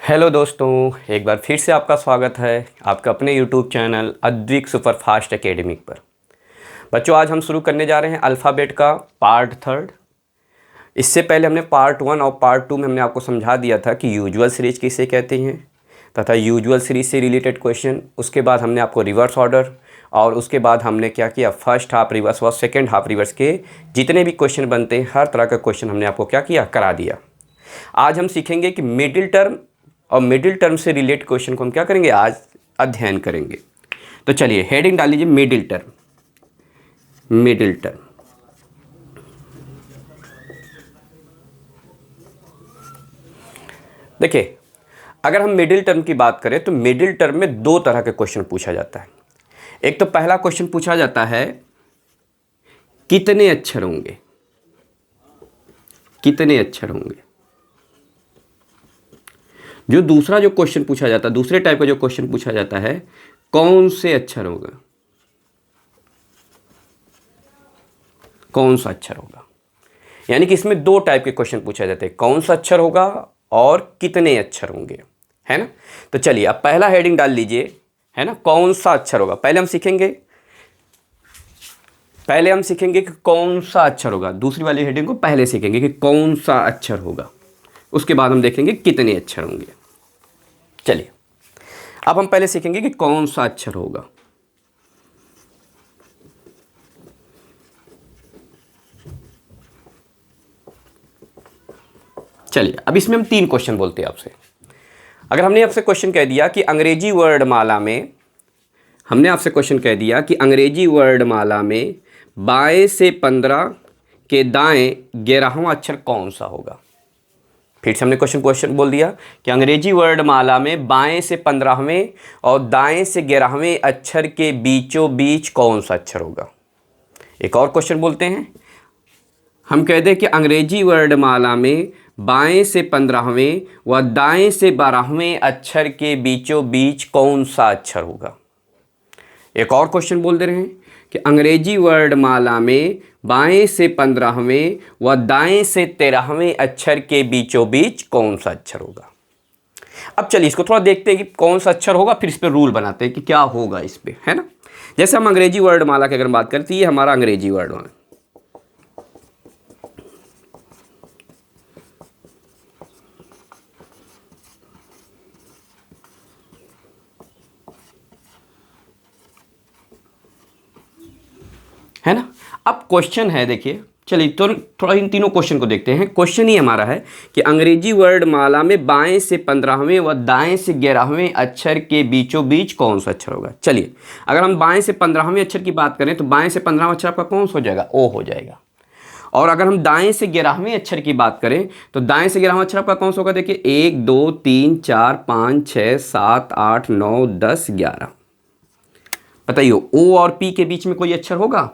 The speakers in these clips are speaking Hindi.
हेलो दोस्तों, एक बार फिर से आपका स्वागत है आपका अपने YouTube channel Advik superfast academic पर। बच्चों, आज हम शुरू करने जा रहे हैं अल्फ़ाबेट का पार्ट थर्ड। इससे पहले हमने पार्ट वन और पार्ट टू में हमने आपको समझा दिया था कि यूजुअल सीरीज किसे कहते हैं तथा यूजुअल सीरीज से रिलेटेड क्वेश्चन। उसके बाद हमने आपको रिवर्स ऑर्डर और उसके बाद हमने क्या किया, फर्स्ट हाफ रिवर्स व सेकेंड हाफ रिवर्स के जितने भी क्वेश्चन बनते हैं हर तरह का क्वेश्चन हमने आपको क्या किया, करा दिया। आज हम सीखेंगे कि मिडिल टर्म और मिडिल टर्म से रिलेट क्वेश्चन को हम क्या करेंगे, आज अध्ययन करेंगे। तो चलिए हेडिंग डाल लीजिए मिडिल टर्म। मिडिल टर्म देखिए, अगर हम मिडिल टर्म की बात करें तो मिडिल टर्म में दो तरह के क्वेश्चन पूछा जाता है। एक तो पहला क्वेश्चन पूछा जाता है कितने अक्षर होंगे, कितने अक्षर होंगे। जो दूसरा जो क्वेश्चन पूछा जाता है, दूसरे टाइप का जो क्वेश्चन पूछा जाता है, कौन से अक्षर होगा, कौन सा अक्षर होगा। यानी कि इसमें दो टाइप के क्वेश्चन पूछा जाते हैं, कौन सा अक्षर होगा और कितने अक्षर होंगे, है ना। तो चलिए अब पहला हेडिंग डाल लीजिए, है ना, कौन सा अक्षर होगा। पहले हम सीखेंगे कि कौन सा अक्षर होगा। दूसरी वाली हेडिंग को पहले सीखेंगे कि कौन सा अक्षर होगा, उसके बाद हम देखेंगे कितने अक्षर होंगे। चलिए अब हम पहले सीखेंगे कि कौन सा अक्षर होगा। चलिए अब इसमें हम तीन क्वेश्चन बोलते हैं आपसे। अगर हमने आपसे क्वेश्चन कह दिया कि अंग्रेजी वर्णमाला में, हमने आपसे क्वेश्चन कह दिया कि अंग्रेजी वर्णमाला में बाएं से 15 के दाएं 11वां अक्षर कौन सा होगा। फिर से हमने क्वेश्चन बोल दिया कि अंग्रेजी वर्णमाला में बाएं से 15वें और दाएं से 11वें अक्षर के बीचों बीच कौन सा अक्षर होगा। एक और क्वेश्चन बोलते हैं, हम कहते हैं कि अंग्रेजी वर्णमाला में बाएं से 15वें व दाएं से 12वें अक्षर के बीचों बीच कौन सा अक्षर होगा। एक और क्वेश्चन बोल दे रहे हैं कि अंग्रेजी वर्णमाला में बाएं से 15वें व दाएं से 13वें अक्षर के बीचों बीच कौन सा अक्षर होगा। अब चलिए इसको थोड़ा देखते हैं कि कौन सा अक्षर होगा, फिर इस पर रूल बनाते हैं कि क्या होगा इस पे, है ना। जैसे हम अंग्रेजी वर्णमाला की अगर बात करते हैं, ये हमारा अंग्रेजी वर्णमाला है ना। अब क्वेश्चन है, देखिए चलिए तो थोड़ा इन तीनों क्वेश्चन को देखते हैं। क्वेश्चन ही हमारा है कि अंग्रेजी वर्णमाला में बाएं से 15वें व दाएं से 11वें अक्षर के बीचों बीच कौन सा अक्षर होगा। चलिए अगर हम बाएं से 15वें अक्षर की बात करें तो बाएं से 15वां अक्षर आपका कौन सा हो जाएगा, ओ हो जाएगा। और अगर हम दाएं से 11वें अक्षर की बात करें तो दाएं से 11वां अक्षर आपका कौन सा होगा। देखिए 1 2 3 4 5 6 7 8 9 10 11। बताइए ओ और पी के बीच में कोई अक्षर होगा,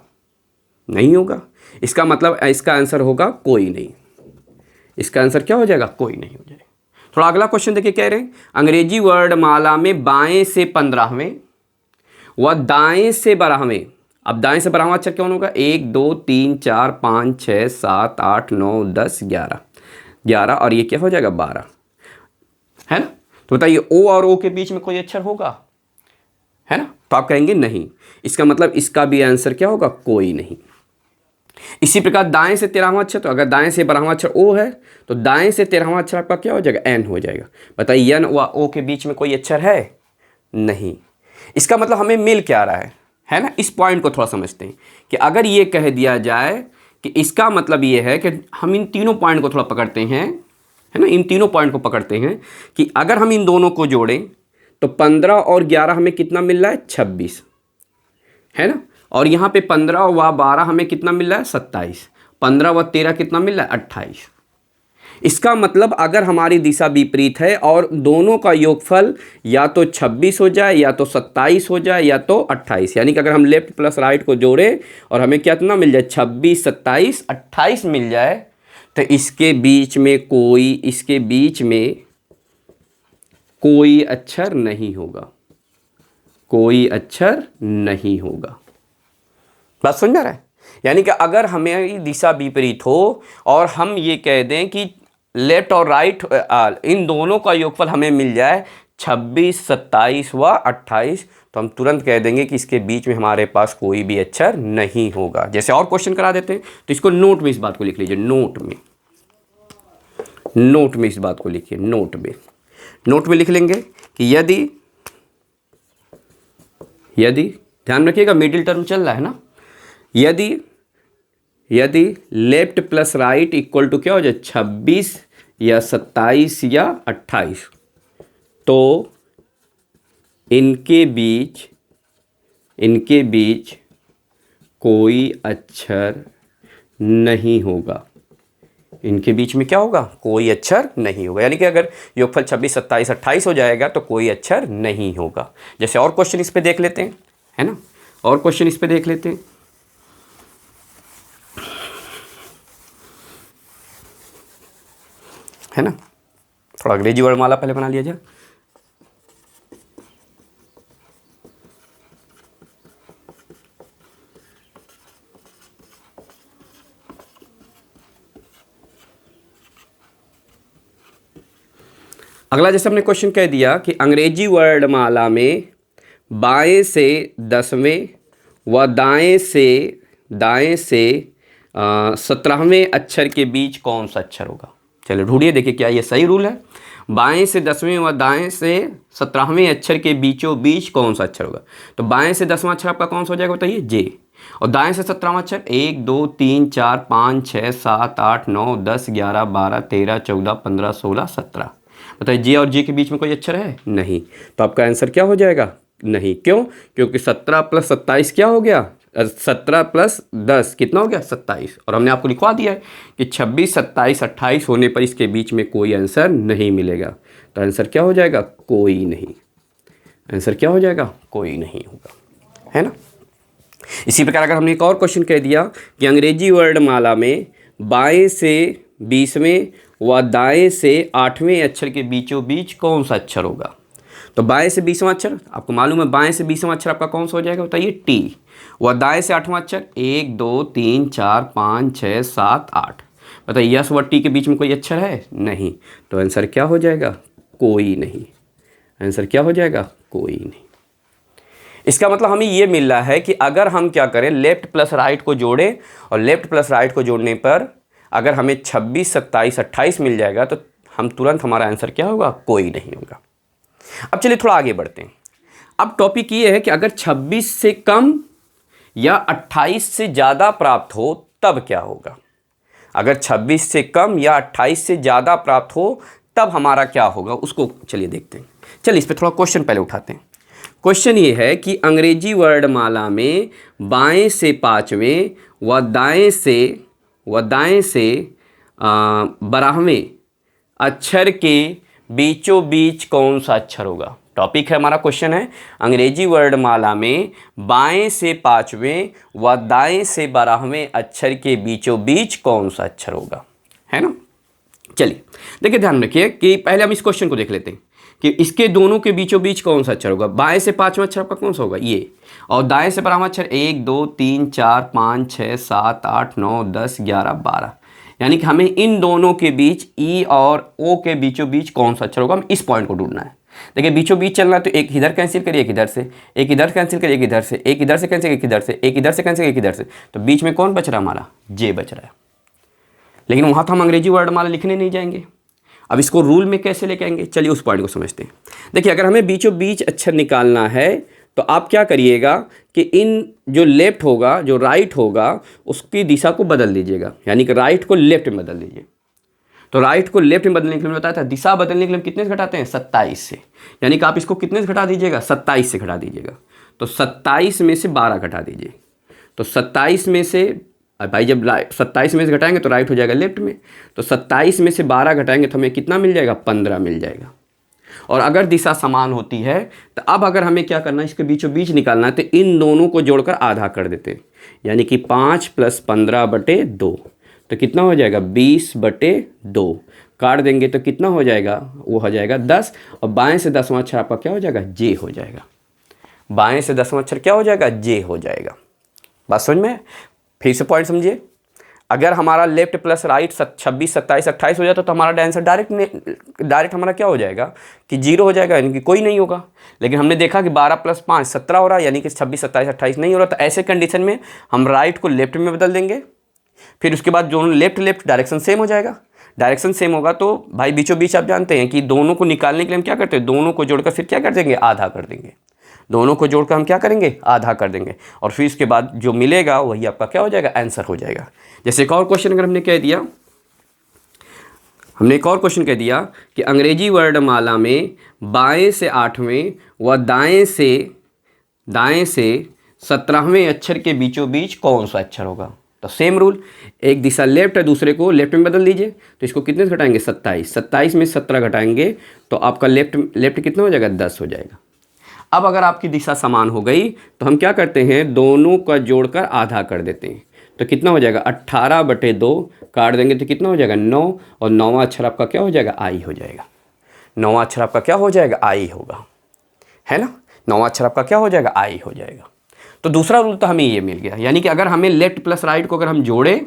नहीं होगा। इसका मतलब इसका आंसर होगा कोई नहीं। इसका आंसर क्या हो जाएगा, कोई नहीं हो जाएगा। थोड़ा अगला क्वेश्चन देखिए, कह रहे हैं अंग्रेजी वर्णमाला में बाएं से 15वें व दाएं से 12वें। अब दाएं से 12वां अक्षर कौन होगा, 1 2 3 4 5 6 7 8 9 10 11 11 और ये क्या हो जाएगा 12, है ना। तो बताइए ओ और ओ के बीच में कोई अक्षर होगा, है ना। तो आप कहेंगे नहीं। इसका मतलब इसका भी आंसर क्या होगा, कोई नहीं। इसी प्रकार दाएं से 13वां अक्षर, तो अगर दाएं से 12वां अक्षर ओ है तो दाएं से 13वां अक्षर आपका क्या हो जाएगा, एन हो जाएगा। बताइए एन व ओ के बीच में कोई अक्षर है, नहीं। इसका मतलब हमें मिल क्या रहा है ना। इस पॉइंट को थोड़ा समझते हैं कि अगर ये कह दिया जाए कि इसका मतलब ये है कि हम इन तीनों पॉइंट को थोड़ा पकड़ते हैं, है ना, इन तीनों पॉइंट को पकड़ते हैं कि अगर हम इन दोनों को जोड़ें तो 15 और 11 हमें कितना मिल रहा है, 26, है ना। और यहाँ पे 15 व 12 हमें कितना मिल रहा है, 27। 15 व 13 कितना मिल रहा है, 28। इसका मतलब अगर हमारी दिशा विपरीत है और दोनों का योगफल या तो 26 हो जाए या तो 27 हो जाए या तो 28, यानी कि अगर हम लेफ्ट प्लस राइट को जोड़े और हमें कितना मिल जाए, 26 27 28 मिल जाए, तो इसके बीच में कोई अक्षर नहीं होगा, कोई अक्षर नहीं होगा। बात समझ आ रहा है। यानी कि अगर हमें दिशा विपरीत हो और हम ये कह दें कि लेफ्ट और राइट इन दोनों का योगफल हमें मिल जाए 26, 27 व 28, तो हम तुरंत कह देंगे कि इसके बीच में हमारे पास कोई भी अक्षर नहीं होगा। जैसे और क्वेश्चन करा देते हैं, तो इसको नोट में इस बात को लिख लीजिए, नोट में इस बात को लिखिए, नोट में लिख लेंगे कि यदि ध्यान रखिएगा मिडिल टर्म चल रहा है ना, यदि left plus right equal to क्या हो जाए 26 या 27 या 28, तो इनके बीच कोई अक्षर नहीं होगा। इनके बीच में क्या होगा, कोई अक्षर नहीं होगा। यानी कि अगर योगफल 26, 27, 28 हो जाएगा तो कोई अक्षर नहीं होगा। जैसे और क्वेश्चन इस पे देख लेते हैं, है ना, और क्वेश्चन इस पे देख लेते हैं। है ना, थोड़ा अंग्रेजी वर्णमाला पहले बना लिया जाए। अगला जैसे हमने क्वेश्चन कह दिया कि अंग्रेजी वर्णमाला में बाएं से 10वें व दाएं से 17वें अक्षर के बीच कौन सा अक्षर होगा। चलो ढूंढिए, देखिए क्या ये सही रूल है। बाएं से 10वें व दाएं से 17वें अक्षर के बीचों बीच कौन सा अक्षर होगा। तो बाएं से 10वां अक्षर आपका कौन सा हो जाएगा बताइए, जे। और दाएं से 17वां अक्षर 1 2 3 4 5 6 7 8 9 10 11 12 13 14 15 16 17। बताइए जे और जे के बीच में कोई अक्षर है नहीं, तो आपका आंसर क्या हो जाएगा, नहीं। क्यों, क्योंकि 17 + 27 क्या हो गया, 17 + 10 कितना हो गया 27। और हमने आपको लिखवा दिया है कि 26, 27, 28 होने पर इसके बीच में कोई आंसर नहीं मिलेगा। तो आंसर क्या हो जाएगा, कोई नहीं। आंसर क्या हो जाएगा, कोई नहीं होगा, है ना। इसी प्रकार अगर हमने एक और क्वेश्चन कह दिया कि अंग्रेजी वर्णमाला में बाएं से 20वें व दाएं से 8वें अक्षर के बीचों बीच कौन सा अक्षर होगा। तो बाएं से 20वां अक्षर आपको मालूम है, बाएं से 20वां अक्षर आपका कौन सा हो जाएगा बताइए, टी। व दाएं से 8वां अक्षर 1 2 3 4 5 6 7 8। बताइए यस व टी के बीच में कोई अक्षर है नहीं, तो आंसर क्या हो जाएगा, कोई नहीं। आंसर क्या हो जाएगा, कोई नहीं। इसका मतलब हमें ये मिल रहा है कि अगर हम क्या करें, लेफ्ट प्लस राइट को जोड़ें, और लेफ्ट प्लस राइट को जोड़ने पर अगर हमें 26, 27, 28 मिल जाएगा, तो हम तुरंत हमारा आंसर क्या होगा, कोई नहीं होगा। अब चलिए थोड़ा आगे बढ़ते हैं। अब टॉपिक ये है कि अगर 26 से कम या 28 से ज़्यादा प्राप्त हो तब क्या होगा। अगर 26 से कम या 28 से ज़्यादा प्राप्त हो तब हमारा क्या होगा, उसको चलिए देखते हैं। चलिए इस पर थोड़ा क्वेश्चन पहले उठाते हैं। क्वेश्चन ये है कि अंग्रेजी वर्णमाला में बाएं से 5वें व दाएं से 12वें अक्षर के बीचों बीच कौन सा अक्षर होगा। टॉपिक है हमारा, क्वेश्चन है अंग्रेजी वर्णमाला में बाएं से 5वें व दाएं से 12वें अक्षर के बीचों बीच कौन सा अक्षर होगा, है ना। चलिए देखिए, ध्यान रखिए कि पहले हम इस क्वेश्चन को देख लेते हैं कि इसके दोनों के बीचों बीच कौन सा अक्षर होगा। बाएं से 5वां अक्षर आपका कौन सा होगा, ये। और दाएं से 12वां अक्षर 1 2 3 4 5 6 7 8 9 10 11 12। यानी कि हमें इन दोनों के बीच ई और ओ के बीचों बीच कौन सा अक्षर होगा, हम इस पॉइंट को ढूंढना है। देखिए बीचों बीच चलना है, तो एक इधर कैंसिल करिए, एक इधर से, एक इधर कैंसिल करिए, एक इधर से, एक इधर से कैंसिल, एक इधर से, एक इधर से कैंसिल, एक इधर से, तो बीच में कौन बच रहा है हमारा, जे बच रहा है। लेकिन वहाँ तो हम अंग्रेजी वर्णमाला लिखने नहीं जाएंगे। अब इसको रूल में कैसे लेके आएंगे, चलिए उस पॉइंट को समझते हैं। देखिए अगर हमें बीचों बीच अक्षर निकालना है तो आप क्या करिएगा कि इन जो लेफ्ट होगा, जो राइट होगा, उसकी दिशा को बदल दीजिएगा। यानी कि राइट को लेफ्ट में बदल दीजिए। तो राइट को लेफ्ट में बदलने के लिए बताया था, दिशा बदलने के लिए हम कितने से घटाते हैं, 27 से। यानी कि आप इसको कितने से घटा दीजिएगा, 27 से घटा दीजिएगा। तो 27 में से 12 घटा दीजिए। तो 27 में से भाई जब 27 में से घटाएंगे तो राइट हो जाएगा लेफ्ट में। तो 27 में से 12 घटाएंगे तो हमें कितना मिल जाएगा, 15 मिल जाएगा। और अगर दिशा समान होती है तो अब अगर हमें क्या करना है, इसके बीचों बीच निकालना है, तो इन दोनों को जोड़कर आधा कर देते हैं। यानी कि 5 + 15/2, तो कितना हो जाएगा, 20/2। काट देंगे तो कितना हो जाएगा, वो हो जाएगा 10। और बाएं से 10वां अक्षर आपका क्या हो जाएगा, जे हो जाएगा। बाएं से 10वां अक्षर क्या हो जाएगा, जे हो जाएगा। बात समझ में? फिर से पॉइंट समझिए। अगर हमारा लेफ्ट प्लस राइट 26, 27, 28 हो जाता तो हमारा आंसर डायरेक्ट हमारा क्या हो जाएगा कि 0 हो जाएगा, यानी कि कोई नहीं होगा। लेकिन हमने देखा कि 12 + 5 17 हो रहा है, यानी कि 26, 27, 28 नहीं हो रहा। तो ऐसे कंडीशन में हम राइट को लेफ्ट में बदल देंगे, फिर उसके बाद दोनों लेफ्ट डायरेक्शन सेम हो जाएगा। डायरेक्शन सेम होगा तो भाई बीचों बीच आप जानते हैं कि दोनों को निकालने के लिए हम क्या करते हैं, दोनों को जोड़कर फिर क्या कर देंगे, आधा कर देंगे। दोनों को जोड़कर हम क्या करेंगे, आधा कर देंगे, और फिर इसके बाद जो मिलेगा वही आपका क्या हो जाएगा, आंसर हो जाएगा। जैसे एक और क्वेश्चन अगर हमने कह दिया कि अंग्रेजी वर्णमाला में बाएं से 8वें व दाएं से 17वें अक्षर के बीचों बीच कौन सा अक्षर होगा। तो सेम रूल, एक दिशा लेफ्ट है, दूसरे को लेफ्ट में बदल दीजिए। तो इसको कितने से घटाएंगे, 27, 27 में 17 घटाएंगे तो आपका लेफ्ट कितना हो जाएगा, 10 हो जाएगा। अब अगर आपकी दिशा समान हो गई तो हम क्या करते हैं, दोनों का जोड़कर आधा कर देते हैं। तो कितना हो जाएगा, 18/2 काट देंगे तो कितना हो जाएगा, 9, और 9वां अक्षर आपका क्या हो जाएगा, आई हो जाएगा। 9वां अक्षर आपका क्या हो जाएगा, आई होगा, है ना। 9वां अक्षर आपका क्या हो जाएगा, आई हो जाएगा। तो दूसरा रूल तो हमें ये मिल गया, यानी कि अगर हमें लेफ्ट प्लस राइट को अगर हम जोड़ें,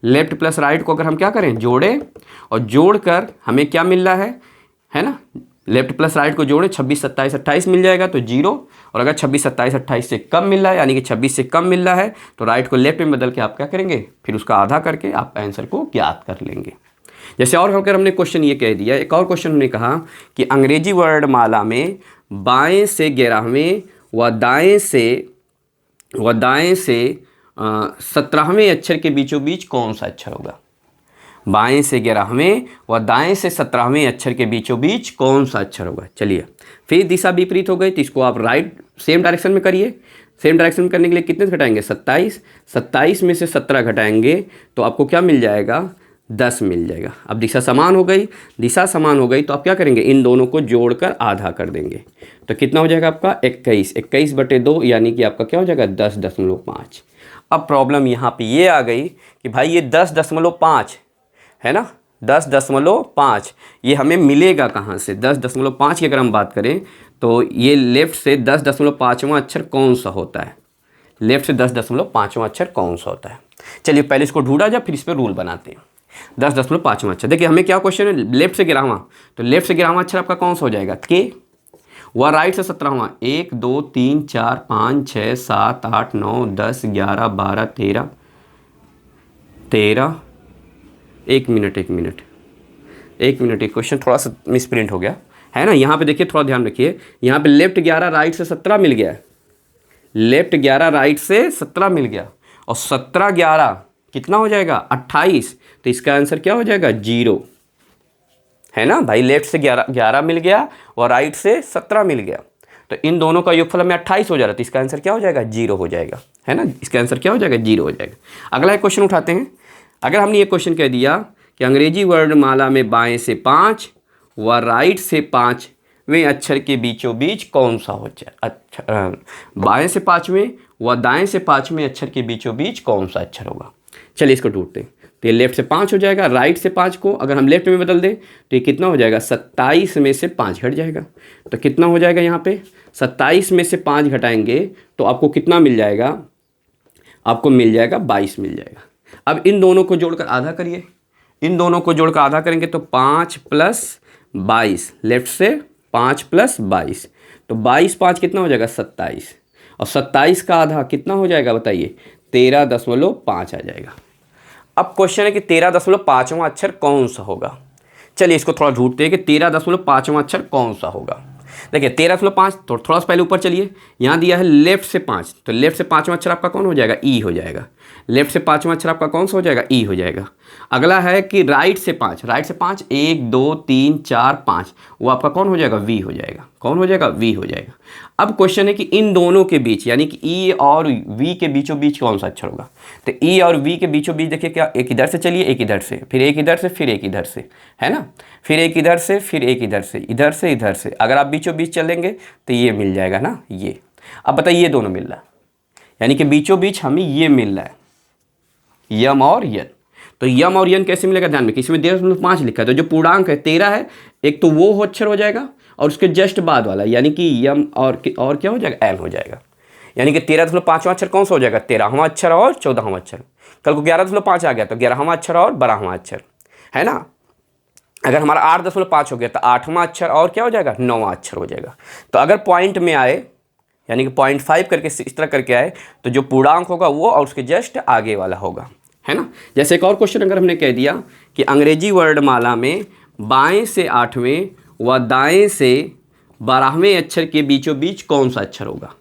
लेफ्ट प्लस राइट को अगर हम क्या करें, जोड़ें, और जोड़कर हमें क्या मिल रहा है ना, लेफ्ट प्लस राइट को जोड़े 26, 27, 28 मिल जाएगा तो 0, और अगर 26, 27, 28 से कम मिल रहा है, यानी कि 26 से कम मिल रहा है, तो राइट को लेफ्ट में बदल के आप क्या करेंगे, फिर उसका आधा करके आप आंसर को ज्ञात कर लेंगे। जैसे और होकर हमने क्वेश्चन ये कह दिया, एक और क्वेश्चन हमने कहा कि अंग्रेजी वर्णमाला में बाएं से 11वें व दाएं से 17वें अक्षर के बीचों बीच कौन सा अक्षर होगा। बाएं से 11वें व दाएं से 17वें अक्षर के बीचों बीच कौन सा अक्षर होगा। चलिए, फिर दिशा विपरीत हो गई तो इसको आप राइट सेम डायरेक्शन में करिए। सेम डायरेक्शन में करने के लिए कितने से घटाएंगे, 27, 27 में से 17 घटाएंगे तो आपको क्या मिल जाएगा, 10 मिल जाएगा। अब दिशा समान हो गई, तो आप क्या करेंगे, इन दोनों को जोड़कर आधा कर देंगे। तो कितना हो जाएगा आपका 21, 21/2, यानी कि आपका क्या हो जाएगा, 10.5। अब प्रॉब्लम यहाँ पे ये आ गई कि भाई ये 10.5 है ना, 10.5 ये हमें मिलेगा कहाँ से। 10.5 की अगर हम बात करें तो ये लेफ्ट से 10.5वां अक्षर कौन सा होता है, लेफ्ट से 10.5वां अक्षर कौन सा होता है। चलिए पहले इसको ढूंढा जाए, फिर इस पर रूल बनाते हैं। 10.5वां अक्षर, देखिए हमें क्या क्वेश्चन है, लेफ्ट से 11वां, तो लेफ्ट से 11वां अक्षर आपका कौन सा हो जाएगा, के। वह राइट से 17वां, 1 2 3 4 5 6 7 8 9 10 11 12 13। एक मिनट एक क्वेश्चन थोड़ा सा मिसप्रिंट हो गया है ना। यहाँ पे देखिए, थोड़ा ध्यान रखिए, यहाँ पे लेफ्ट 11 राइट से 17 मिल गया, लेफ्ट 11 राइट से 17 मिल गया, और 17 11 कितना हो जाएगा, 28। तो इसका आंसर क्या हो जाएगा, 0, है ना भाई। लेफ्ट से 11 मिल गया और राइट से 17 मिल गया, तो इन दोनों का योगफल में 28 हो जा रहा है, तो इसका आंसर क्या हो जाएगा, 0 हो जाएगा, है ना। इसका आंसर क्या हो जाएगा, 0 हो जाएगा। अगला एक क्वेश्चन उठाते हैं। अगर हमने ये क्वेश्चन कह दिया कि अंग्रेजी वर्णमाला में बाएं से 5 व राइट से 5वें अक्षर के बीचों बीच कौन सा हो जाए, बाएं से 5वें व दाएं से 5वें अक्षर के बीचों बीच कौन सा अक्षर होगा। चलिए इसको ढूंढते हैं। तो ये लेफ्ट से 5 हो जाएगा, राइट से 5 को अगर हम लेफ्ट में बदल दें तो ये कितना हो जाएगा, 27 में से 5 घट जाएगा। तो कितना हो जाएगा, यहाँ पे 27 में से 5 घटाएंगे तो आपको कितना मिल जाएगा, आपको मिल जाएगा 22 मिल जाएगा। अब इन दोनों को जोड़कर आधा करिए, इन दोनों को जोड़कर आधा करेंगे तो 5 + 22, लेफ्ट से 5 + 22, तो 22 5 कितना हो जाएगा, 27, और 27 का आधा कितना हो जाएगा बताइए, 13.5 आ जाएगा। अब क्वेश्चन है कि 13.5वां अक्षर कौन सा होगा। चलिए इसको थोड़ा ढूंढते हैं कि 13.5वां अक्षर कौन सा होगा। देखिए 13.5, तो थोड़ा सा पहले ऊपर चलिए, यहाँ दिया है लेफ्ट से 5, तो लेफ्ट से 5वां अक्षर आपका कौन हो जाएगा, ई हो जाएगा। लेफ्ट से 5वां अक्षर आपका कौन सा हो जाएगा, ई हो जाएगा। अगला है कि राइट से 5, 1 2 3 4 5, वो आपका कौन हो जाएगा, वी हो जाएगा। कौन हो जाएगा, वी हो जाएगा। अब क्वेश्चन है कि इन दोनों के बीच, यानी कि ई और वी के बीचों बीच कौन सा अक्षर होगा। तो ई और वी के बीचों बीच देखिए क्या, एक इधर से चलिए, एक इधर से, फिर एक इधर से, फिर एक इधर से, है ना, फिर एक इधर से, फिर एक इधर से, इधर से इधर से। अगर आप बीचों बीच चलेंगे तो ये मिल जाएगा ना, ये। अब बताइए ये दोनों मिल रहा है, यानी कि बीचों बीच हमें ये मिल रहा है, यम और यन। तो यम और यन कैसे मिलेगा, ध्यान में, किसी में 13.5 लिखा है, तो जो पूर्णांक है 13 है, एक तो वो अक्षर हो जाएगा और उसके जस्ट बाद वाला, यानी कि यम और क्या हो जाएगा, एल हो जाएगा। यानी कि 13.5वां अक्षर कौन सा हो जाएगा, 13वां अक्षर और 14वां अक्षर, कल को 11.5 आ गया तो 11वां अक्षर और 12वां अक्षर, है ना। अगर हमारा 8.5 हो गया तो 8वां अक्षर और क्या हो जाएगा, 9वां अक्षर हो जाएगा। तो अगर पॉइंट में आए यानी कि 0.5 करके इस तरह करके आए तो जो पूर्णांक होगा वो और उसके जस्ट आगे वाला होगा, है ना। जैसे एक और क्वेश्चन अगर हमने कह दिया कि अंग्रेजी वर्णमाला में बाएं से 8वें व दाएं से 12वें अक्षर के बीचों बीच कौन सा अक्षर होगा।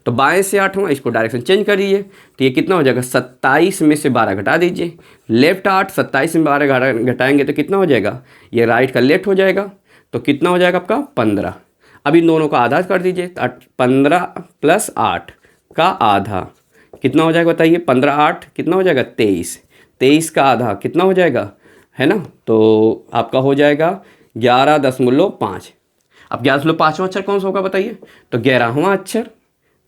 तो बाएं से 8वां, इसको डायरेक्शन चेंज कर दीजिए तो ये कितना हो जाएगा, 27 में से 12 घटा दीजिए। लेफ्ट 8, 27 में 12 घटाएंगे तो कितना हो जाएगा, ये राइट का लेफ्ट हो जाएगा तो कितना हो जाएगा आपका 15। अब इन दोनों का आधा कर दीजिए, 15 + 8 का आधा कितना हो जाएगा बताइए, 15 8 कितना हो जाएगा 23, 23 का आधा कितना हो जाएगा, है ना। तो आपका हो जाएगा 11.5। अब 11.5वां अक्षर कौन सा होगा बताइए, तो 11वां अक्षर,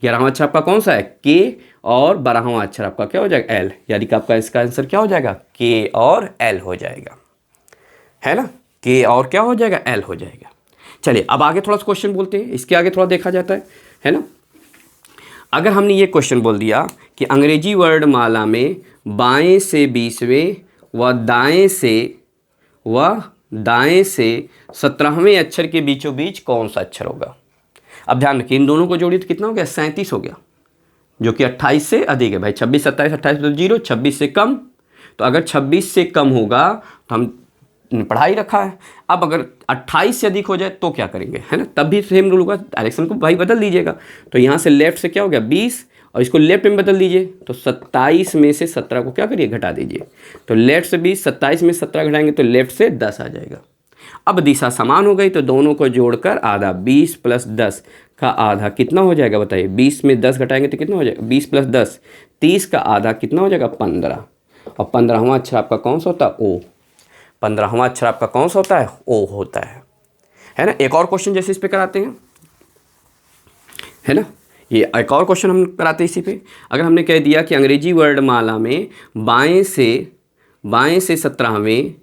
11वां अक्षर आपका कौन सा है, के, और 12वां अक्षर आपका क्या हो जाएगा, एल, यानी कि आपका इसका आंसर क्या हो जाएगा, के और एल हो जाएगा, है ना। के और क्या हो जाएगा, एल हो जाएगा। चलिए अब आगे थोड़ा सा क्वेश्चन बोलते हैं, इसके आगे थोड़ा देखा जाता है ना। अगर हमने ये क्वेश्चन बोल दिया कि अंग्रेजी वर्णमाला में बाएं से 20वें व दाएं से 17वें अक्षर के बीचों बीच कौन सा अक्षर होगा। अब ध्यान रखिए इन दोनों को जोड़िए तो कितना हो गया, 37 हो गया, जो कि 28 से अधिक है भाई। 26 27 28 तो 0, 26 से कम, तो अगर 26 से कम होगा तो हम पढ़ाई रखा है। अब अगर 28 से अधिक हो जाए तो क्या करेंगे, है ना, तब भी सेम रूल होगा, डायरेक्शन को भाई बदल दीजिएगा। तो यहाँ से लेफ्ट से क्या हो गया 20 और इसको लेफ्ट में बदल दीजिए, तो 27 में से 17 को क्या करिए, घटा दीजिए। तो लेफ्ट से 20, 27 में 17 घटाएंगे तो लेफ्ट से 10 आ जाएगा। अब दिशा समान हो गई तो दोनों को जोड़कर आधा, 20 + 10 का आधा कितना हो जाएगा बताइए, 20 में 10 घटाएंगे तो कितना हो जाएगा, 20 + 10 30 का आधा कितना हो जाएगा 15। और 15वां अक्षर आपका कौन सा होता है, ओ। 15वां अक्षर आपका कौन सा होता है, ओ होता है ना। एक और क्वेश्चन जैसे इस पे कराते हैं, है ना, ये एक और क्वेश्चन हम कराते हैं इसी पे। अगर हमने कह दिया कि अंग्रेजी वर्णमाला में बाएं से 17वें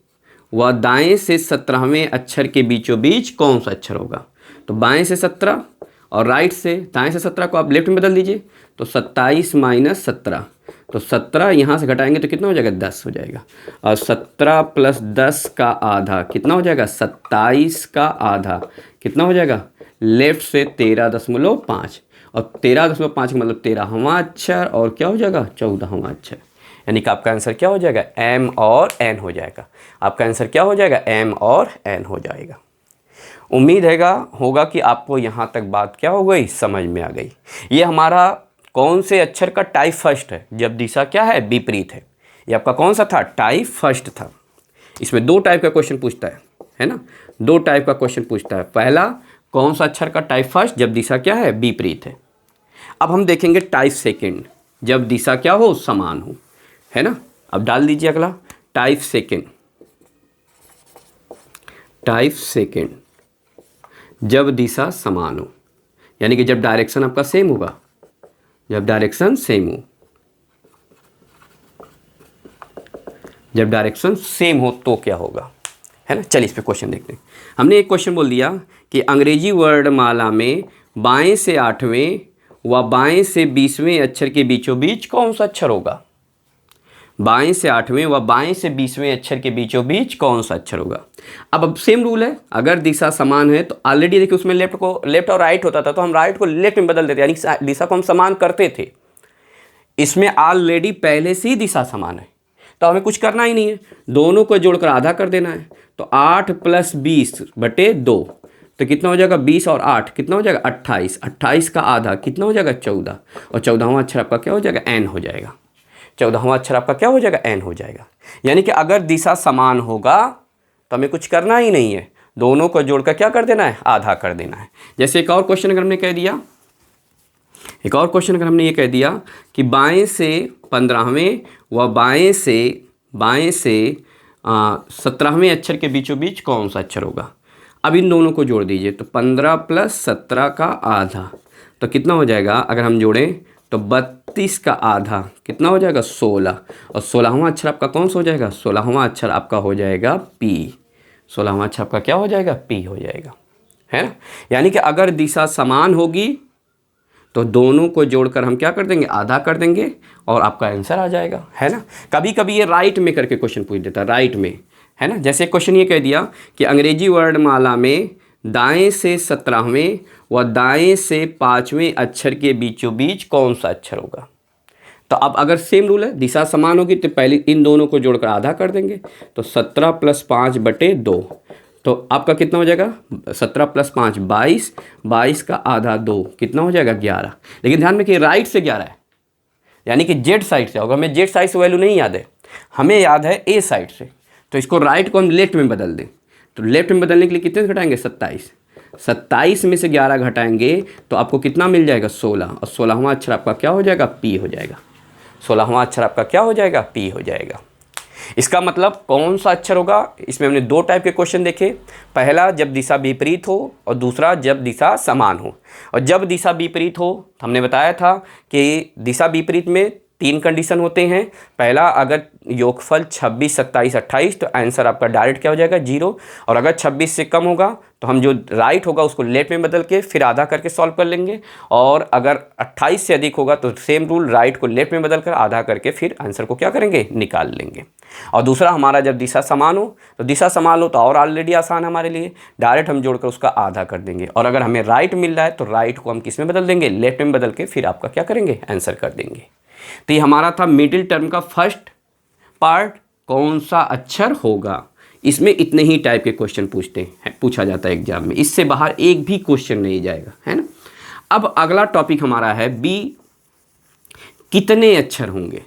व दाएं से 17वें अक्षर के बीचों बीच कौन सा अक्षर होगा। तो बाएं से 17 और राइट से दाएं से 17 को आप लेफ्ट में बदल दीजिए, तो 27 - 17, तो 17 यहाँ से घटाएंगे तो कितना हो जाएगा, 10 हो जाएगा। और 17 + 10 का आधा कितना हो जाएगा, 27 का आधा कितना हो जाएगा, लेफ्ट से 13.5, और 13.5 का मतलब 13वां अक्षर और क्या हो जाएगा 14वां अक्षर, यानी कि आपका आंसर क्या हो जाएगा, एम और एन हो जाएगा। आपका आंसर क्या हो जाएगा, एम और एन हो जाएगा। उम्मीद होगा कि आपको यहाँ तक बात क्या हो गई, समझ में आ गई। ये हमारा कौन से अक्षर का टाइप फर्स्ट है, जब दिशा क्या है, विपरीत है। ये आपका कौन सा था, टाइप फर्स्ट था। इसमें 2 टाइप का क्वेश्चन पूछता है ना, 2 टाइप का क्वेश्चन पूछता है। पहला, कौन सा अक्षर का टाइप फर्स्ट जब दिशा क्या है, विपरीत है। अब हम देखेंगे टाइप सेकेंड, जब दिशा क्या हो, समान हो, है ना। अब डाल दीजिए अगला, टाइप सेकेंड जब दिशा समान हो, यानी कि जब डायरेक्शन आपका सेम होगा, जब डायरेक्शन सेम हो तो क्या होगा, है ना। चलिए इस पे क्वेश्चन देखते हैं। हमने एक क्वेश्चन बोल दिया कि अंग्रेजी वर्णमाला में बाएं से 8वें व बाएं से 20वें अक्षर के बीचों बीच कौन सा अक्षर होगा। बाएं से 8वें व बाएं से 20वें अक्षर के बीचों बीच कौन सा अक्षर होगा। अब सेम रूल है, अगर दिशा समान है तो ऑलरेडी देखिए उसमें लेफ्ट और राइट होता था, तो हम राइट को लेफ्ट में बदल देते, यानी दिशा को हम समान करते थे। इसमें ऑलरेडी पहले से ही दिशा समान है तो हमें कुछ करना ही नहीं है, दोनों को जोड़कर आधा कर देना है। तो 8 + 20/2 तो कितना हो जाएगा, 20 और 8 कितना हो जाएगा 28, 28 का आधा कितना हो जाएगा 14, और 14वां अक्षर आपका क्या हो जाएगा, एन हो जाएगा। 14वां अक्षर आपका क्या हो जाएगा, एन हो जाएगा। यानी कि अगर दिशा समान होगा तो हमें कुछ करना ही नहीं है, दोनों को जोड़कर क्या कर देना है, आधा कर देना है। जैसे एक और क्वेश्चन अगर हमने कह दिया, ये कह दिया कि बाएं से 15वें व बाएं से 17वें अक्षर के बीचों बीच कौन सा अक्षर होगा। अब इन दोनों को जोड़ दीजिए, तो 15 + 17 का आधा तो कितना हो जाएगा, अगर हम जोड़ें तो 32 का आधा कितना हो जाएगा 16, और 16वां अक्षर आपका कौन सा हो जाएगा, 16वां अक्षर आपका हो जाएगा पी। 16वां अक्षर आपका क्या हो जाएगा, पी हो जाएगा, है ना। यानी कि अगर दिशा समान होगी तो दोनों को जोड़कर हम क्या कर देंगे, आधा कर देंगे और आपका आंसर आ जाएगा, है ना। कभी कभी ये राइट में करके क्वेश्चन पूछ देता है, राइट में, है ना। जैसे क्वेश्चन ये कह दिया कि अंग्रेजी वर्णमाला में दाएं से 17वें व दाएं से 5वें अक्षर के बीचों बीच कौन सा अक्षर होगा। तो अब अगर सेम रूल है, दिशा समान होगी तो पहले इन दोनों को जोड़कर आधा कर देंगे, तो 17 + 5/2, तो आपका कितना हो जाएगा, 17 + 5 22, 22 का आधा 2 कितना हो जाएगा 11। लेकिन ध्यान में कि राइट से 11 है, यानी कि जेड साइड से होगा। हमें जेड साइड से वैल्यू नहीं याद है, हमें याद है ए साइड से, तो इसको राइट को हम लेफ्ट में बदल दें। तो लेफ्ट में बदलने के लिए कितने से घटाएंगे, 27, 27 में से 11 घटाएंगे तो आपको कितना मिल जाएगा, 16, और 16वां अक्षर आपका क्या हो जाएगा, पी हो जाएगा। 16वां अक्षर आपका क्या हो जाएगा, पी हो जाएगा। इसका मतलब कौन सा अक्षर होगा, इसमें हमने दो टाइप के क्वेश्चन देखे। पहला जब दिशा विपरीत हो और दूसरा जब दिशा समान हो। और जब दिशा विपरीत हो तो हमने बताया था कि दिशा विपरीत में 3 कंडीशन होते हैं। पहला, अगर योगफल 26, 27, 28 तो आंसर आपका डायरेक्ट क्या हो जाएगा, 0। और अगर 26 से कम होगा तो हम जो राइट होगा उसको लेफ्ट में बदल के फिर आधा करके सॉल्व कर लेंगे। और अगर 28 से अधिक होगा तो सेम रूल, राइट को लेफ्ट में बदल कर आधा करके फिर आंसर को क्या करेंगे, निकाल लेंगे। और दूसरा हमारा जब दिशा समान हो, तो दिशा समान हो तो और ऑलरेडी आसान है हमारे लिए, डायरेक्ट हम जोड़कर उसका आधा कर देंगे। और अगर हमें राइट मिल रहा है तो राइट को हम किस में बदल देंगे, लेफ्ट में बदल के फिर आपका क्या करेंगे, आंसर कर देंगे। तो ये हमारा था मिडिल टर्म का फर्स्ट पार्ट, कौन सा अक्षर होगा। इसमें इतने ही टाइप के क्वेश्चन पूछा जाता है एग्जाम में, इससे बाहर एक भी क्वेश्चन नहीं जाएगा, है ना। अब अगला टॉपिक हमारा है बी, कितने अक्षर होंगे,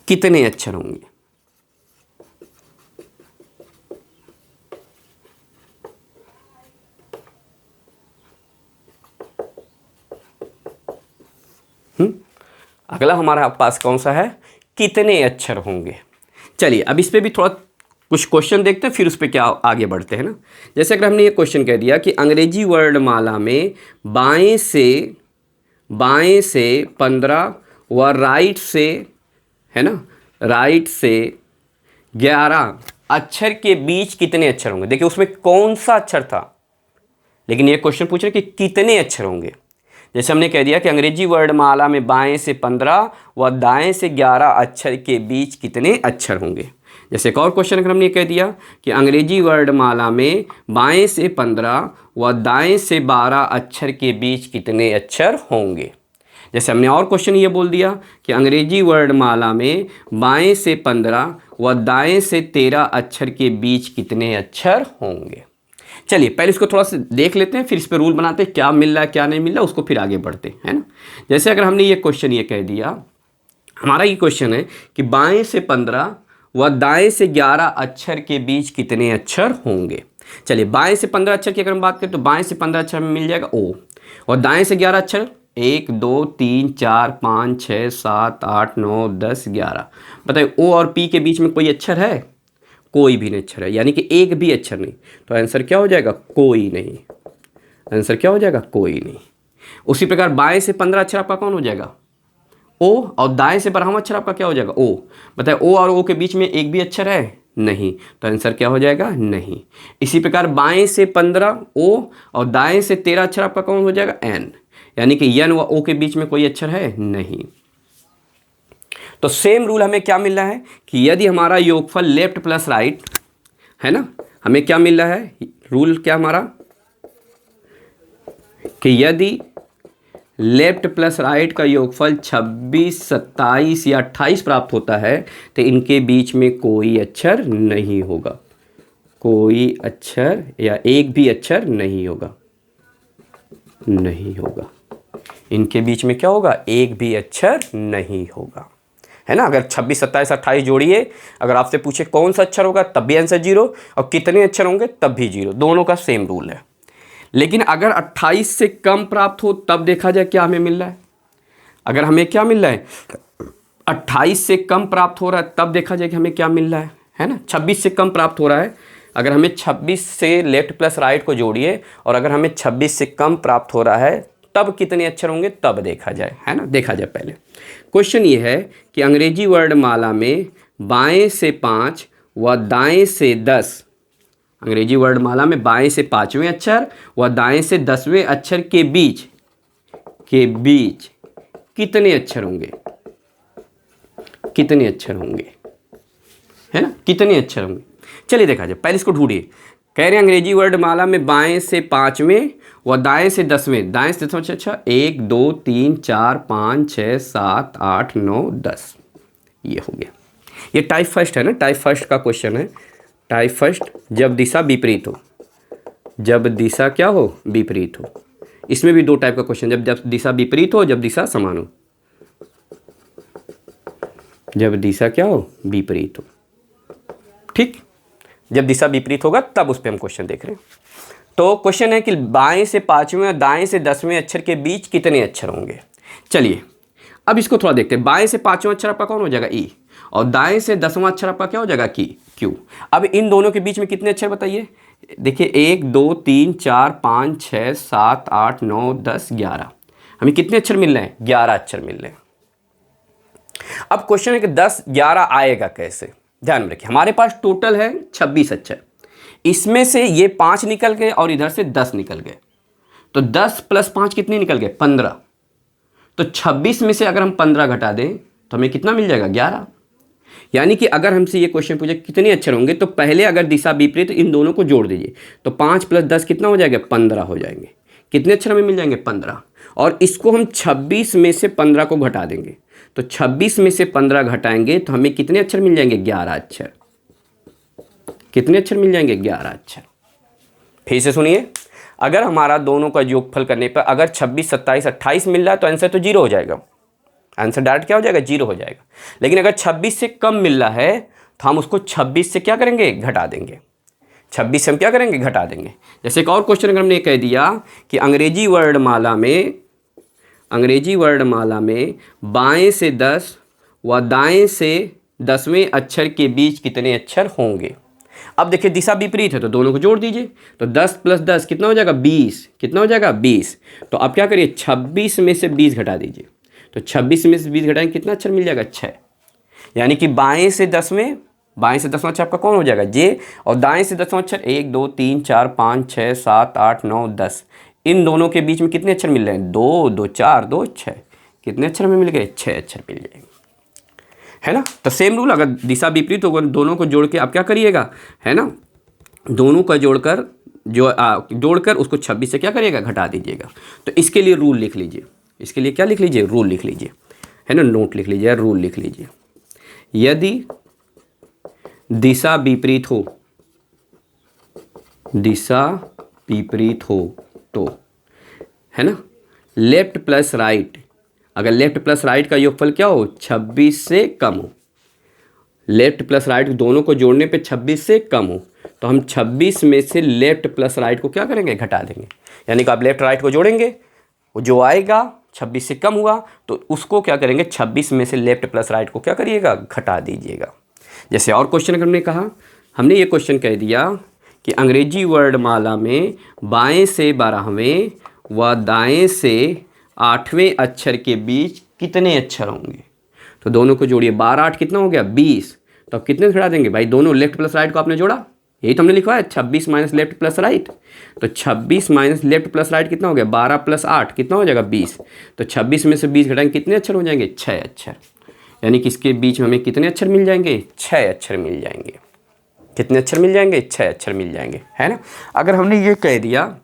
कितने अक्षर होंगे। अगला हमारा पास कौन सा है, कितने अक्षर होंगे। चलिए अब इस पे भी थोड़ा कुछ क्वेश्चन देखते हैं, फिर उस पे क्या आगे बढ़ते हैं ना। जैसे अगर हमने ये क्वेश्चन कह दिया कि अंग्रेजी वर्णमाला में बाएं से 15 व राइट से, है ना, राइट से 11 अक्षर के बीच कितने अक्षर होंगे। देखिए उसमें कौन सा अक्षर था, लेकिन ये क्वेश्चन पूछ रहे कि कितने अक्षर होंगे। जैसे हमने कह दिया कि अंग्रेजी वर्णमाला में बाएं से 15 व दाएं से 11 अक्षर के बीच कितने अक्षर होंगे। जैसे एक और क्वेश्चन अगर हमने कह दिया कि अंग्रेजी वर्णमाला में बाएं से 15 व दाएं से 12 अक्षर के बीच कितने अक्षर होंगे। जैसे हमने और क्वेश्चन ये बोल दिया कि अंग्रेजी वर्णमाला में बाएं से 15 व दाएं से 13 अक्षर के बीच कितने अक्षर होंगे। चलिए पहले इसको थोड़ा सा देख लेते हैं, फिर इस पर रूल बनाते हैं, क्या मिल रहा है क्या नहीं मिल रहा है, उसको फिर आगे बढ़ते हैं, है ना। जैसे अगर हमने ये क्वेश्चन ये कह दिया, हमारा ये क्वेश्चन है कि बाएं से 15 व दाएं से 11 अक्षर के बीच कितने अक्षर होंगे। चलिए बाएं से 15 अक्षर की अगर हम बात करें तो बाएं से 15 अक्षर में मिल जाएगा ओ, और दाएं से 11 अक्षर 1 2 3 4 5 6 7 8 9 10 11। बताइए ओ और पी के बीच में कोई अक्षर है, कोई भी नहीं अक्षर है, यानी कि एक भी अक्षर नहीं। तो आंसर क्या हो जाएगा, कोई नहीं। आंसर क्या हो जाएगा, कोई नहीं। उसी प्रकार बाएं से 15 अक्षर आपका कौन हो जाएगा, ओ, और दाएं से 12वां अक्षर आपका क्या हो जाएगा, ओ। बताए ओ और ओ के बीच में एक भी अक्षर है, नहीं। तो आंसर क्या हो जाएगा, नहीं। इसी प्रकार बाएं से 15 ओ और दाएं से 13 अक्षर आपका कौन हो जाएगा, एन, यानी कि एन व ओ के बीच में कोई अक्षर है, नहीं। तो सेम रूल हमें क्या मिल रहा है कि यदि हमारा योगफल लेफ्ट प्लस राइट है ना, हमें क्या मिल रहा है, रूल क्या हमारा कि यदि लेफ्ट प्लस राइट का योगफल 26, 27 या 28 प्राप्त होता है तो इनके बीच में कोई अक्षर नहीं होगा, कोई अक्षर या एक भी अक्षर नहीं होगा, नहीं होगा। इनके बीच में क्या होगा, एक भी अक्षर नहीं होगा, है ना। अगर 26, 27, 28 जोड़िए, अगर आपसे पूछे कौन सा अक्षर होगा तब भी आंसर 0, और कितने अक्षर होंगे तब भी 0, दोनों का सेम रूल है। लेकिन अगर 28 से कम प्राप्त हो तब देखा जाए क्या हमें मिल रहा है। अगर हमें क्या मिल रहा है, 28 से कम प्राप्त हो रहा है तब देखा जाए कि हमें क्या मिल रहा है ना। 26 से कम प्राप्त हो रहा है, अगर हमें 26 से लेफ्ट प्लस राइट को जोड़िए, और अगर हमें 26 से कम प्राप्त हो रहा है तब कितने अक्षर होंगे तब देखा जाए, है ना। देखा जाए पहले क्वेश्चन ये है कि अंग्रेजी वर्णमाला में बाएं से 5 व दाएं से 10, अंग्रेजी वर्णमाला में बाएं से 5वें अक्षर व दाएं से 10वें अक्षर के बीच के बीच कितने अक्षर होंगे, कितने अक्षर होंगे, है ना, कितने अक्षर होंगे। चलिए देखा जाए, पहले इसको ढूंढिए। कह रहे हैं अंग्रेजी वर्ड माला में बाएं से 5वें व दाएं से 10वें, दाएं से 10वें, अच्छा 1 2 3 4 5 6 7 8 9 10, ये हो गया। ये टाइप फर्स्ट है ना, टाइप फर्स्ट का क्वेश्चन है। टाइप फर्स्ट, जब दिशा विपरीत हो, जब दिशा क्या हो, विपरीत हो। इसमें भी दो टाइप का क्वेश्चन, जब दिशा विपरीत हो, जब दिशा समान हो। जब दिशा क्या हो, विपरीत हो, ठीक। जब दिशा विपरीत होगा तब उस पर हम क्वेश्चन देख रहे हैं। तो क्वेश्चन है कि बाएं से 5वें और दाएं से 10वें अक्षर के बीच कितने अक्षर होंगे। चलिए अब इसको थोड़ा देखते हैं। बाएं से 5वां अक्षर आपका कौन हो जाएगा, ई, और दाएं से 10वां अक्षर आपका क्या हो जाएगा, की, क्यू। अब इन दोनों के बीच में कितने अक्षर बताइए। देखिए 1 2 3 4 5 6 7 8 9 10 11, हमें कितने अक्षर मिल रहे हैं, 11 अक्षर मिल रहे हैं। अब क्वेश्चन है कि 10 11 आएगा कैसे। ध्यान में रखिए, हमारे पास टोटल है 26 अक्षर, इसमें से ये 5 निकल गए और इधर से 10 निकल गए, तो 10 + 5 कितने निकल गए, 15। तो 26 में से अगर हम 15 घटा दें तो हमें कितना मिल जाएगा, 11। यानी कि अगर हमसे ये क्वेश्चन पूछे कितने अक्षर होंगे, तो पहले अगर दिशा विपरीत इन दोनों को जोड़ दीजिए, तो 5 + 10 कितना हो जाएगा, 15 हो जाएंगे। कितने अक्षर हमें मिल जाएंगे, 15। और इसको हम 26 में से 15 को घटा देंगे, तो 26 में से 15 घटाएंगे तो हमें कितने अक्षर मिल जाएंगे, 11 अक्षर। कितने अक्षर मिल जाएंगे, 11 अक्षर। फिर से सुनिए, अगर हमारा दोनों का योगफल करने पर अगर 26 27 28 मिल रहा है तो आंसर तो 0 हो जाएगा, आंसर डायरेक्ट क्या हो जाएगा, 0 हो जाएगा। लेकिन अगर 26 से कम मिल रहा है तो हम उसको 26 से क्या करेंगे, घटा देंगे। 26 से हम क्या करेंगे, घटा देंगे। जैसे एक और क्वेश्चन अगर हमने कह दिया कि अंग्रेजी वर्णमाला में बाएं से 10 व दाएं से 10वें अक्षर के बीच कितने अक्षर होंगे। अब देखिए दिशा विपरीत है तो दोनों को जोड़ दीजिए, तो 10 + 10 कितना हो जाएगा, 20। कितना हो जाएगा, 20। तो अब क्या करिए, 26 में से 20 घटा दीजिए, तो 26 में से 20 घटाएंगे कितना अक्षर मिल जाएगा, 6। यानी कि बाएं से 10वां अक्षर आपका कौन हो जाएगा, जे, और दाएं से 10वां अक्षर 1 2 3 4 5 6 7 8 9 10, इन दोनों के बीच में कितने अक्षर मिल रहे हैं, 2 2 4 2 6, कितने अक्षर हमें मिल गए, 6 अक्षर मिल जाएंगे, है ना। तो सेम रूल, अगर दिशा विपरीत होगा दोनों को जोड़ के आप क्या करिएगा, है ना, दोनों का जोड़कर उसको 26 से क्या करिएगा, घटा दीजिएगा। तो इसके लिए रूल लिख लीजिए, इसके लिए क्या लिख लीजिए, रूल लिख लीजिए, है ना, नोट लिख लीजिए, रूल लिख लीजिए। यदि दिशा विपरीत हो तो, है ना, लेफ्ट प्लस राइट, अगर लेफ्ट प्लस राइट का योगफल क्या हो, 26 से कम हो, लेफ्ट प्लस राइट दोनों को जोड़ने पे 26 से कम हो, तो हम 26 में से लेफ्ट प्लस राइट को क्या करेंगे, घटा देंगे। यानी कि आप लेफ्ट राइट को जोड़ेंगे, वो जो आएगा 26 से कम हुआ तो उसको क्या करेंगे, 26 में से लेफ्ट प्लस राइट को क्या करिएगा, घटा दीजिएगा। जैसे और क्वेश्चन अगर हमने कहा, हमने ये क्वेश्चन कह दिया कि अंग्रेजी वर्णमाला में बाएं से 12वें व दाएं से 8वें अक्षर के बीच कितने अक्षर होंगे। तो दोनों को जोड़िए, 12 8 कितना हो गया, 20। तो अब कितने घटा देंगे भाई, दोनों लेफ्ट प्लस राइट को आपने जोड़ा, यही तो हमने लिखा है, 26 माइनस लेफ्ट प्लस राइट। तो 26 माइनस लेफ्ट प्लस राइट कितना हो गया, 12 + 8 कितना हो जाएगा, 20। तो 26 में से 20 घटाएंगे कितने अक्षर हो जाएंगे, 6 अक्षर। यानी कि इसके बीच में हमें कितने अक्षर मिल जाएंगे, 6 अक्षर मिल जाएंगे। कितने अक्षर मिल जाएंगे, 6 अक्षर मिल जाएंगे, है ना। अगर हमने ये कह दिया,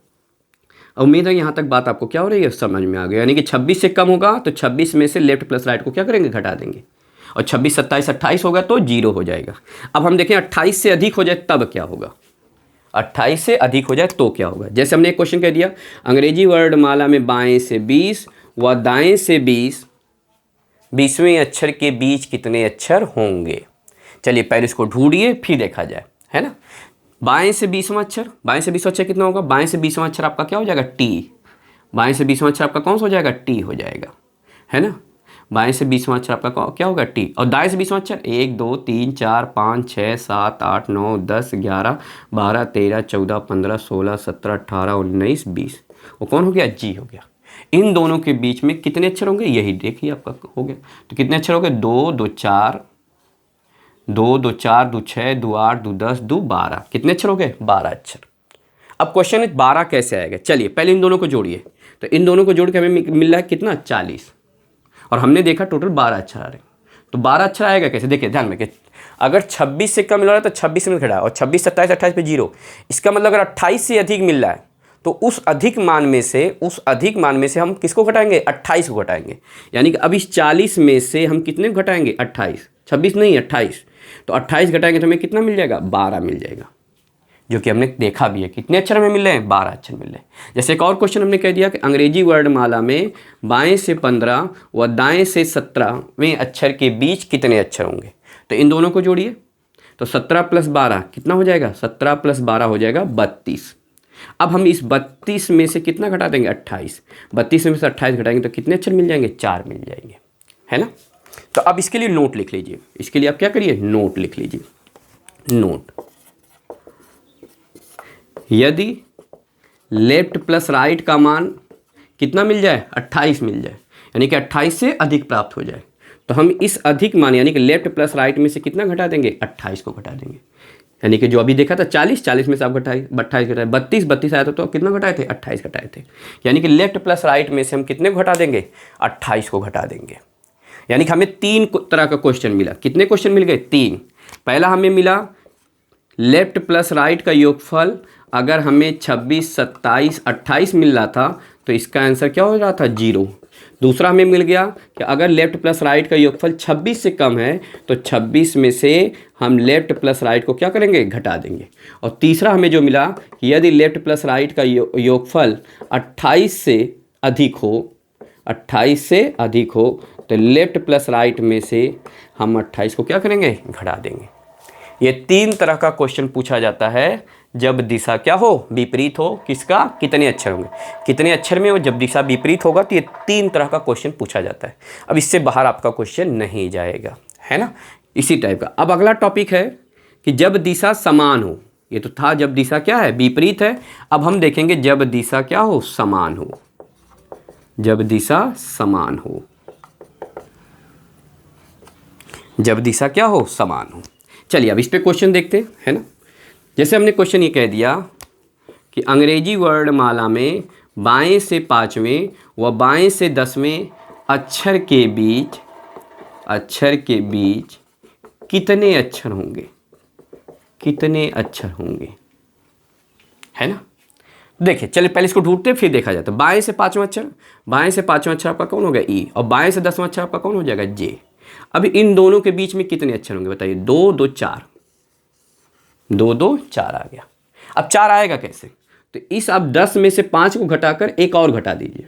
उम्मीद है यहाँ तक बात आपको क्या हो रही है, समझ में आ गया। यानी कि 26 से कम होगा तो 26 में से लेफ्ट प्लस राइट को क्या करेंगे, घटा देंगे, और 26 27 28 होगा तो 0 हो जाएगा। अब हम देखें 28 से अधिक हो जाए तब क्या होगा, 28 से अधिक हो जाए तो क्या होगा। जैसे हमने एक क्वेश्चन कह दिया, अंग्रेजी वर्णमाला में बाएं से 20 व दाएं से 20 20वें अक्षर के बीच कितने अक्षर होंगे। चलिए पहले इसको ढूंढिए फिर देखा जाए, है ना। बाएं से 20वां अक्षर, बाएं से 20वां अक्षर कितना होगा, बाएं से 20वां अक्षर आपका क्या हो जाएगा, टी। बाएं से 20वां अक्षर आपका कौन सा हो जाएगा, टी हो जाएगा, है ना। बाएं से 20वां अक्षर आपका क्या होगा, टी। और दाएं से 20वां अक्षर 1 2 3 4 5 6 7 8 9 10 11 12 13 14 15 16 17 18 19 20, वो कौन हो गया, जी हो गया। इन दोनों के बीच में कितने अक्षर होंगे, यही देखिए आपका हो गया। तो कितने अक्षर हो गए, 2 2 4 2 2 4 2 6 2 8 2 10 2 12, कितने अक्षर हो गए, 12 अक्षर। अब क्वेश्चन है 12 कैसे आएगा। चलिए पहले इन दोनों को जोड़िए, तो इन दोनों को जोड़ के हमें मिल रहा है कितना 40, और हमने देखा टोटल 12 अक्षर आ रहे हैं। तो 12 अक्षर आएगा कैसे, देखिए ध्यान में कि अगर 26 से कम मिल रहा है तो 26 में खड़ा, और 26, 27, 28 पे 0, इसका मतलब अगर 28 से अधिक मिल रहा है तो उस अधिक मान में से हम किसको घटाएंगे, 28 को घटाएंगे। यानी कि अब इस 40 में से हम कितने को घटाएंगे, 28, 26 नहीं 28, तो 28 घटाएंगे तो हमें कितना मिल जाएगा, 12 मिल जाएगा, जो कि हमने देखा भी है। कितने अक्षर हमें मिल रहे हैं, 12 अक्षर मिल रहे हैं। जैसे एक और क्वेश्चन हमने कह दिया कि अंग्रेजी वर्णमाला में बाएं से 15 व दाएं से 17वें अक्षर के बीच कितने अक्षर होंगे। तो इन दोनों को जोड़िए, तो 17 + 12 कितना हो जाएगा, 17 + 12 हो जाएगा 32। अब हम इस 32 में से कितना घटा देंगे, 28। 32 में से 28 घटाएंगे तो कितने अक्षर मिल जाएंगे, 4 मिल जाएंगे, है ना। तो अब इसके लिए नोट लिख लीजिए, इसके लिए आप क्या करिए, नोट लिख लीजिए। नोट, यदि लेफ्ट प्लस राइट का मान कितना मिल जाए, 28 मिल जाए, यानी कि 28 से अधिक प्राप्त हो जाए, तो हम इस अधिक मान यानी कि लेफ्ट प्लस राइट में से कितना घटा देंगे, 28 को घटा देंगे। यानी कि जो अभी देखा था 40, 40 में से आप घटाए 28 घटाए, 32, 32 आया था तो कितना घटाए थे, 28 घटाए थे। यानी कि लेफ्ट प्लस राइट में से हम कितने को घटा देंगे, 28 को घटा देंगे। यानी कि हमें 3 तरह का क्वेश्चन मिला। कितने क्वेश्चन मिल गए, 3। पहला हमें मिला लेफ्ट प्लस राइट का योगफल, अगर हमें 26, 27, 28 मिल रहा था तो इसका आंसर क्या हो रहा था, 0। दूसरा हमें मिल गया कि अगर लेफ्ट प्लस राइट का योगफल 26 से कम है तो 26 में से हम लेफ्ट प्लस राइट को क्या करेंगे, घटा देंगे। और तीसरा हमें जो मिला कि यदि लेफ्ट प्लस राइट का योगफल 28 से अधिक हो, 28 से अधिक हो तो लेफ्ट प्लस राइट में से हम 28 को क्या करेंगे, घटा देंगे। ये 3 तरह का क्वेश्चन पूछा जाता है जब दिशा क्या हो, विपरीत हो। किसका, कितने अक्षर होंगे, कितने अक्षर में हो, जब दिशा विपरीत होगा तो ये 3 तरह का क्वेश्चन पूछा जाता है। अब इससे बाहर आपका क्वेश्चन नहीं जाएगा, है ना, इसी टाइप का। अब अगला टॉपिक है कि जब दिशा समान हो। ये तो था जब दिशा क्या है, विपरीत है। अब हम देखेंगे जब दिशा क्या हो, समान हो। जब दिशा समान हो, जब दिशा क्या हो, समान हो। चलिए अब इस पे क्वेश्चन देखते हैं, है ना। जैसे हमने क्वेश्चन ये कह दिया कि अंग्रेजी वर्णमाला में बाएं से 5वें व बाएं से 10वें अक्षर के बीच कितने अक्षर होंगे, कितने अक्षर होंगे, है ना। देखिए चलिए पहले इसको ढूंढते फिर देखा जाता है। बाएं से 5वां अक्षर, बाएं से 5वां अक्षर आपका कौन हो गया, ई, और बाएं से 10वां अक्षर आपका कौन हो जाएगा, जे। अब इन दोनों के बीच में कितने अक्षर होंगे बताइए, 2, 2, 4, 2, 2, 4 आ गया। अब 4 आएगा कैसे, तो इस आप 10 में से 5 को घटाकर एक और घटा दीजिए,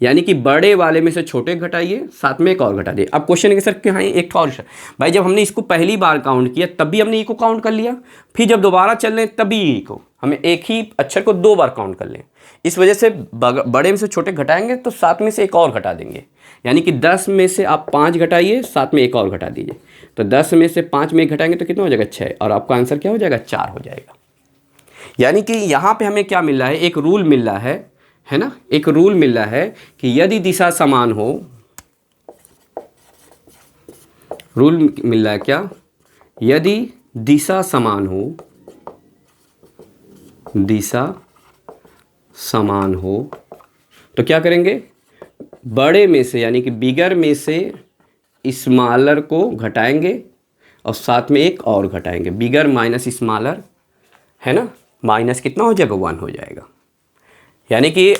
यानी कि बड़े वाले में से छोटे घटाइए, साथ में एक और घटा दिए। अब क्वेश्चन है सर कि हाँ एक और भाई, जब हमने इसको पहली बार काउंट किया तब भी हमने ई को काउंट कर लिया, फिर जब दोबारा चल रहे तभी ई को, हमें एक ही अक्षर को 2 बार काउंट कर लें। इस वजह से बड़े में से छोटे घटाएंगे तो साथ में से एक और घटा देंगे, यानी कि 10 में से आप 5 घटाइए, साथ में एक और घटा दीजिए, तो 10 में से 5 में घटाएंगे तो कितना हो जाएगा, 6, और आपका आंसर क्या हो जाएगा, 4 हो जाएगा। यानी कि यहाँ पे हमें क्या मिल रहा है, एक रूल मिल रहा है ना, एक रूल मिल रहा है कि यदि दिशा समान हो, रूल मिल रहा है क्या, यदि दिशा समान हो, दिशा समान हो तो क्या करेंगे, बड़े में से यानी कि बिगर में से स्मॉलर को घटाएंगे और साथ में एक और घटाएंगे, बिगर माइनस स्मॉलर, है ना, माइनस कितना हो जाएगा, 1 हो जाएगा। यानी कि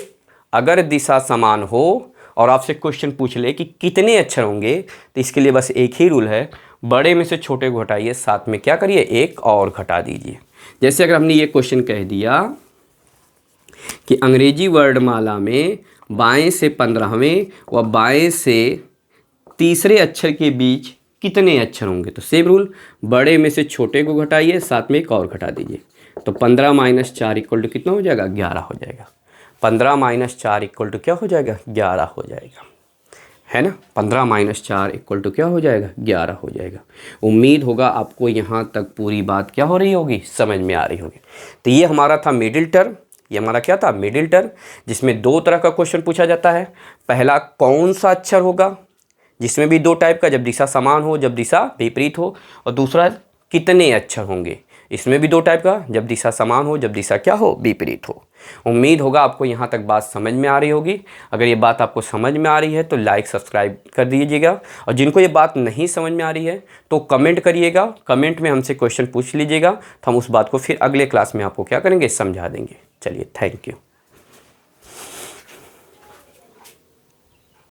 अगर दिशा समान हो और आपसे क्वेश्चन पूछ ले कि कितने अक्षर होंगे, तो इसके लिए बस एक ही रूल है, बड़े में से छोटे को घटाइए, साथ में क्या करिए, एक और घटा दीजिए। जैसे अगर हमने ये क्वेश्चन कह दिया कि अंग्रेजी वर्णमाला में बाएं से 15वें व बाएं से तीसरे अक्षर के बीच कितने अक्षर होंगे, तो सेम रूल, बड़े में से छोटे को घटाइए, साथ में एक और घटा दीजिए। तो 15 - 4 = कितना हो जाएगा, 11 हो जाएगा। 15 - 4 = क्या हो जाएगा, 11 हो जाएगा, है ना। 15 - 4 = क्या हो जाएगा, 11 हो जाएगा। उम्मीद होगा आपको यहाँ तक पूरी बात क्या हो रही होगी, समझ में आ रही होगी। तो ये हमारा था मिडिल टर्म, ये हमारा क्या था, मिडिल टर्म, जिसमें 2 तरह का क्वेश्चन पूछा जाता है। पहला कौन सा अक्षर होगा, जिसमें भी 2 टाइप का, जब दिशा समान हो, जब दिशा विपरीत हो, और दूसरा कितने अक्षर होंगे, इसमें भी दो टाइप का, जब दिशा समान हो, जब दिशा क्या हो, विपरीत हो। उम्मीद होगा आपको यहाँ तक बात समझ में आ रही होगी। अगर ये बात आपको समझ में आ रही है तो लाइक सब्सक्राइब कर दीजिएगा, और जिनको ये बात नहीं समझ में आ रही है तो कमेंट करिएगा, कमेंट में हमसे क्वेश्चन पूछ लीजिएगा, तो हम उस बात को फिर अगले क्लास में आपको क्या करेंगे, समझा देंगे। चलिए, थैंक यू।